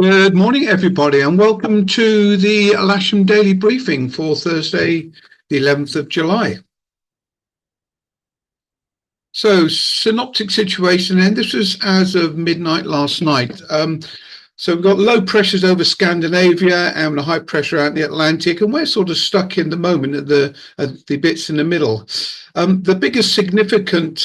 Good morning, everybody, and welcome to the Lasham Daily Briefing for Thursday, the 11th of July. So, synoptic situation, and this was as of midnight last night. So we've got low pressures over Scandinavia and a high pressure out in the Atlantic, and we're sort of stuck in the moment at the bits in the middle. The biggest significant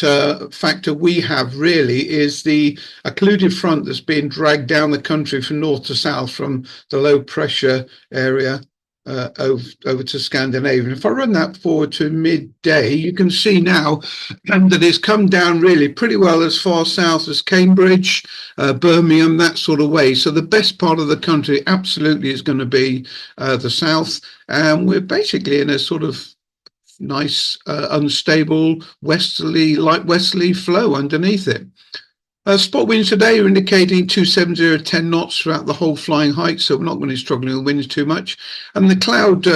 factor we have really is the occluded front that's being dragged down the country from north to south from the low pressure area over to Scandinavia. If I run that forward to midday, you can see now that it's come down really pretty well as far south as Cambridge, Birmingham, that sort of way. So the best part of the country absolutely is going to be the south. And we're basically in a sort of nice, unstable light westerly flow underneath it. Spot winds today are indicating 270 10 knots throughout the whole flying height, so we're not going to be struggling with winds too much. And the cloud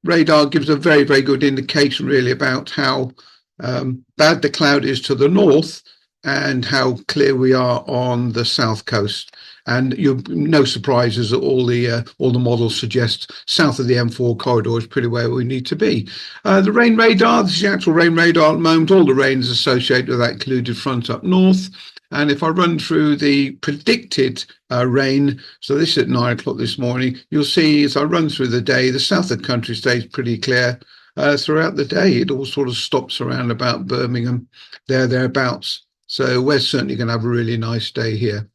radar gives a very, very good indication really about how bad the cloud is to the north and how clear we are on the south coast. And no surprises that all the models suggest south of the M4 corridor is pretty where we need to be. The rain radar, this is the actual rain radar at the moment. All the rain is associated with that occluded front up north. And if I run through the predicted rain, so this is at 9 o'clock this morning, you'll see as I run through the day, the south of the country stays pretty clear throughout the day. It all sort of stops around about Birmingham, thereabouts. So we're certainly going to have a really nice day here.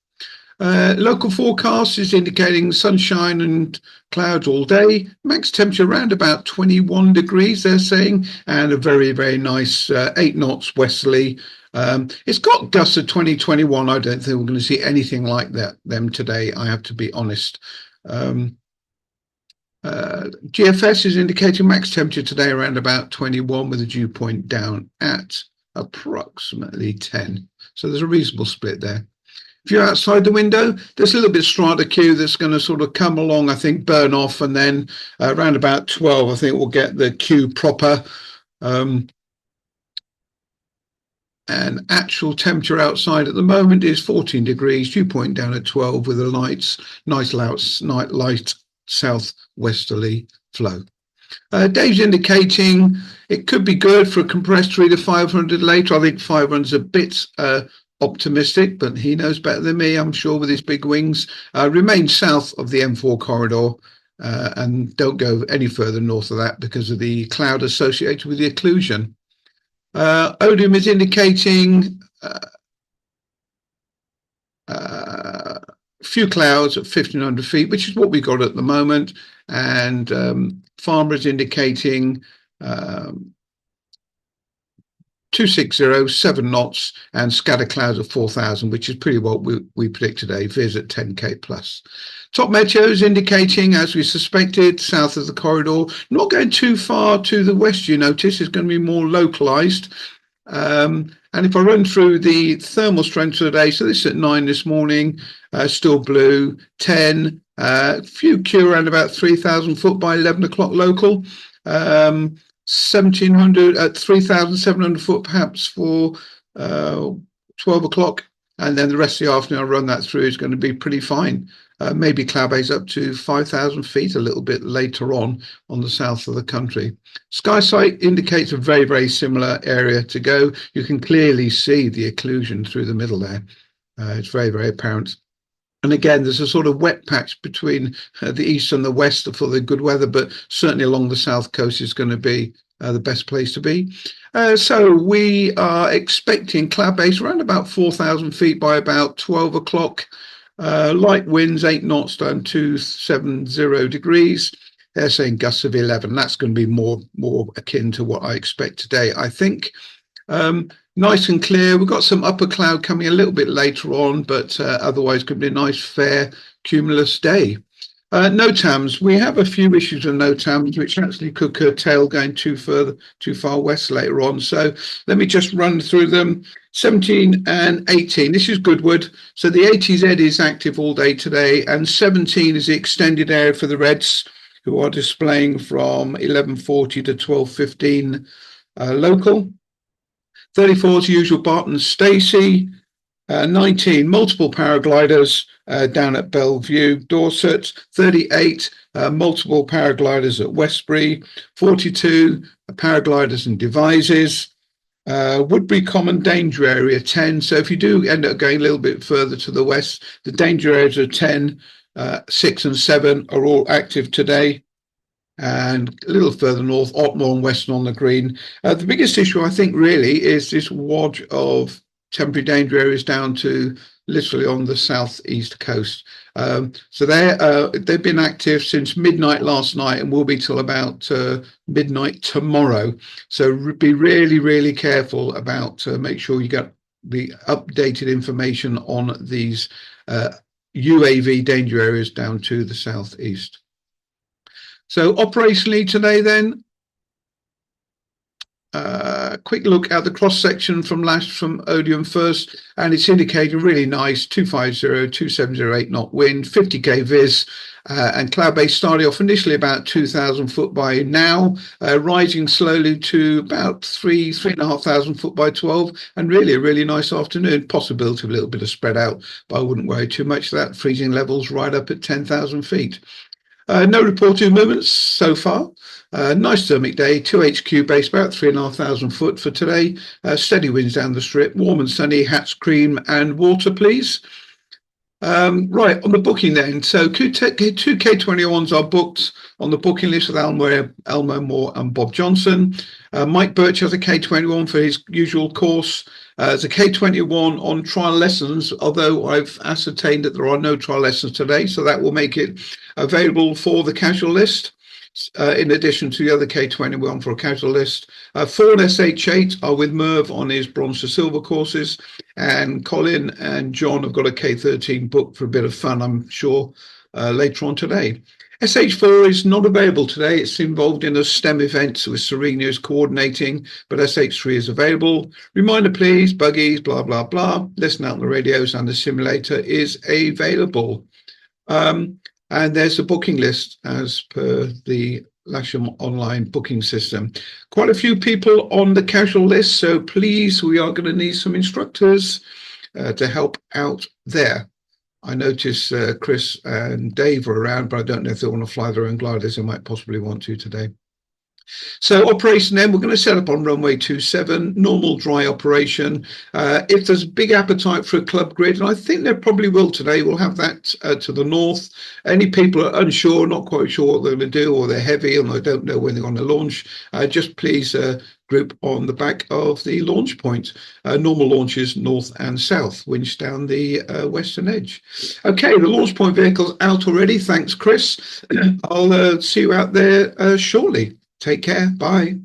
Local forecast is indicating sunshine and clouds all day. Max temperature around about 21 degrees, they're saying, and a very, very nice 8 knots westerly. It's got gusts of 2021. I don't think we're going to see anything like them today, I have to be honest. GFS is indicating max temperature today around about 21 with a dew point down at approximately 10. So there's a reasonable split there. If you're outside the window, there's a little bit of strata Q that's going to sort of come along, I think, burn off, and then around about 12, I think we'll get the Q proper. And actual temperature outside at the moment is 14 degrees, dew point down at 12 with a nice light southwesterly flow. Dave's indicating it could be good for a compressed 3 to 500 later. I think 500's a bit optimistic, but he knows better than me, I'm sure, with his big wings. Remain south of the M4 corridor and don't go any further north of that because of the cloud associated with the occlusion. Odium is indicating few clouds at 1,500 feet, which is what we got at the moment. And Farmer is indicating 260, 7 knots, and scatter clouds of 4,000, which is pretty what we predict today. Viz at 10k plus. Top meteors indicating, as we suspected, south of the corridor. Not going too far to the west, you notice. It's going to be more localized. And if I run through the thermal strength of the day, so this is at 9 this morning, still blue, 10, few Q around about 3,000 foot by 11 o'clock local. 1,700 at 3,700 foot perhaps for 12 o'clock, and then the rest of the afternoon I'll run that through is going to be pretty fine. Maybe cloud base up to 5,000 feet a little bit later on the south of the country. Sky sight indicates a very, very similar area to go. You can clearly see the occlusion through the middle there. It's very, very apparent. And again, there's a sort of wet patch between the east and the west for the good weather, but certainly along the south coast is going to be the best place to be. So we are expecting cloud base around about 4,000 feet by about 12 o'clock. Light winds, 8 knots down to 70 degrees. They're saying gusts of 11. That's going to be more akin to what I expect today, I think. Nice and clear. We've got some upper cloud coming a little bit later on, but otherwise could be a nice, fair, cumulus day. NOTAMs. We have a few issues with NOTAMs, which actually could curtail going too far west later on. So let me just run through them. 17 and 18. This is Goodwood. So the ATZ is active all day today, and 17 is the extended area for the Reds, who are displaying from 11:40 to 12:15 local. 34 is usual Barton Stacey. 19 multiple paragliders down at Bellevue, Dorset. 38 multiple paragliders at Westbury. 42 paragliders and devices. Woodbury Common Danger Area 10. So if you do end up going a little bit further to the west, the danger areas are 10, 6 and 7 are all active today. And a little further north, Otmore and Weston on the green. The biggest issue, I think, really is this wad of temporary danger areas down to literally on the southeast coast. So they've been active since midnight last night and will be till about midnight tomorrow. So be really, really careful about make sure you get the updated information on these UAV danger areas down to the southeast. So operationally today then, quick look at the cross section from Odium first, and it's indicating really nice 250, 2708 knot wind, 50k vis, and cloud-based starting off initially about 2,000 foot by now, rising slowly to about 3,500 foot by 12, and really a really nice afternoon. Possibility of a little bit of spread out, but I wouldn't worry too much. That freezing levels right up at 10,000 feet. No reported movements so far. Nice thermic day, 2HQ base, about 3,500 foot for today. Steady winds down the strip, warm and sunny, hats, cream and water, please. Right, on the booking then. So two K21s are booked on the booking list with Elmo Moore and Bob Johnson. Mike Birch has a K21 for his usual course. There's a K21 on trial lessons, although I've ascertained that there are no trial lessons today, so that will make it available for the casual list. In addition to the other K21 for a casual list. 4 and SH8 are with Merv on his bronze to silver courses, and Colin and John have got a K13 booked for a bit of fun, I'm sure, later on today. SH4 is not available today. It's involved in a STEM event with Serena is coordinating, but SH3 is available. Reminder, please, buggies, blah, blah, blah. Listen out on the radios, and the simulator is available. And there's a booking list as per the Lasham online booking system. Quite a few people on the casual list, so please, we are going to need some instructors to help out there. I notice Chris and Dave are around, but I don't know if they want to fly their own gliders. They might possibly want to today. So operation then, we're going to set up on runway 27, normal dry operation. If there's big appetite for a club grid, and I think there probably will today, we'll have that to the north. Any people are unsure, not quite sure what they're going to do, or they're heavy and they don't know when they're going to launch, just please group on the back of the launch point. Normal launches north and south, winch down the western edge. Okay, the launch point vehicle's out already. Thanks, Chris. I'll see you out there shortly. Take care. Bye.